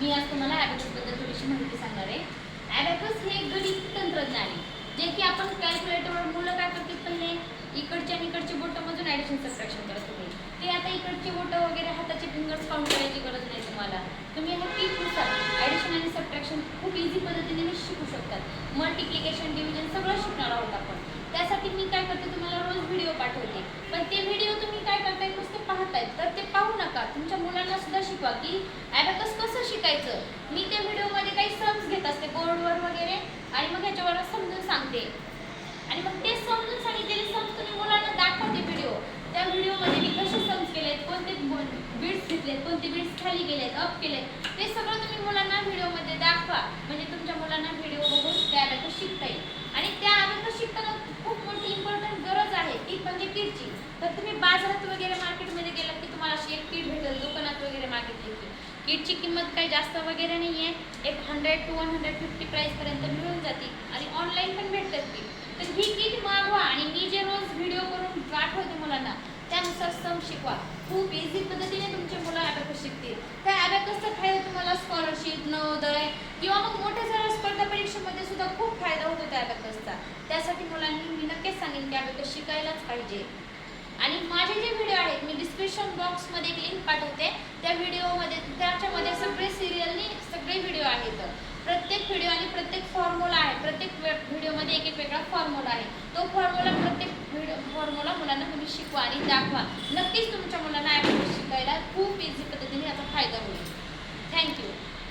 मी आज तुम्हाला ॲबॅकसबद्दल थोडीशी माहिती सांगणार आहे. ॲबॅकस हे एक गणित तंत्रज्ञान आहे, जे की आपण कॅल्क्युलेटरवर मुलं काय करतात पहिले इकडचे आणि इकडचे बोटं मधून ॲडिशन सबट्रॅक्शन करत होते. ते आता इकडचे बोटं वगैरे हाताचे फिंगर्स काउंट करायची गरज नाही तुम्हाला. तुम्ही ह्या टीपनुसार ॲडिशन आणि सबट्रॅक्शन खूप इझी पद्धतीने शिकू शकतात. मल्टिप्लिकेशन, डिव्हिजन सगळं शिकणार आहोत आपण. त्यासाठी मी काय करते, तुम्हाला रोज व्हिडिओ पाठवते. पण ते व्हिडिओ तुम्ही काय करताय, नुसते पाहतायत, तर ते पाहू नका. तुमच्या मुलांना सुद्धा शिकवा की ॲबॅकस कसं शिकायचं. मी त्या व्हिडिओमध्ये काही सम्स घेत असते बोर्डवर वगैरे, आणि मग ह्याच्यावर समजून सांगते. आणि मग ते समजून सांगितलेले सम्स तुम्ही मुलांना दाखवते व्हिडिओ. त्या व्हिडिओमध्ये मी कसे सम्स केलेत, कोणते बीट्स घेतलेत, कोणते बीट्स खाली गेलेत, अप केलेत, ते सगळं तुम्ही मुलांना व्हिडिओमध्ये दाखवा. म्हणजे तुमच्या मुलांना व्हिडिओ बघून त्या ॲबॅकस शिकता येईल. आणि त्या ॲबॅकस शिकताना खूप मोठी इम्पॉर्टंट गरज आहे ती म्हणजे किटची. तर तुम्ही बाजारात वगैरे मार्केटमध्ये गेलात की तुम्हाला अशी एक किट भेटेल. दुकानात वगैरे मागितली की किटची किंमत काही जास्त वगैरे नाही आहे. एक 100 to 150 प्राईसपर्यंत मिळून जाते आणि ऑनलाईन पण भेटतात ती. तर ही किट मागवा आणि मी जे रोज व्हिडिओ करून पाठवते मुलांना त्यानुसार सम शिकवा. खूप इझी पद्धतीने तुमचे मुलं ॲबॅकस शिकतील. त्या ॲबॅकसचा फायदा तुम्हाला स्कॉलरशिप, नवोदय किंवा मग मोठ्या साऱ्या स्पर्धा परीक्षेमध्ये सुद्धा खूप फायदा होतो त्या ॲबॅकसचा. त्यासाठी मुलांनी मी नक्कीच सांगेन की ॲबॅकस शिकायलाच पाहिजे. आणि माझे जे व्हिडिओ आहेत मी डिस्क्रिप्शन बॉक्समध्ये एक लिंक पाठवते. त्या व्हिडिओमध्ये त्याच्यामध्ये सगळे सिरियलनी सगळे व्हिडिओ आहेत. प्रत्येक व्हिडिओ आणि प्रत्येक फॉर्म्युला आहे. प्रत्येक व्हिडिओमध्ये एक एक वेगळा फॉर्म्युला आहे. तो फॉर्म्युला प्रत्येक फॉर्म्युला मुलांना तुम्ही शिकवा आणि दाखवा. नक्कीच तुमच्या मुलांना ॲबॅकस शिकायला खूप इझी पद्धतीने याचा फायदा होईल. थँक्यू.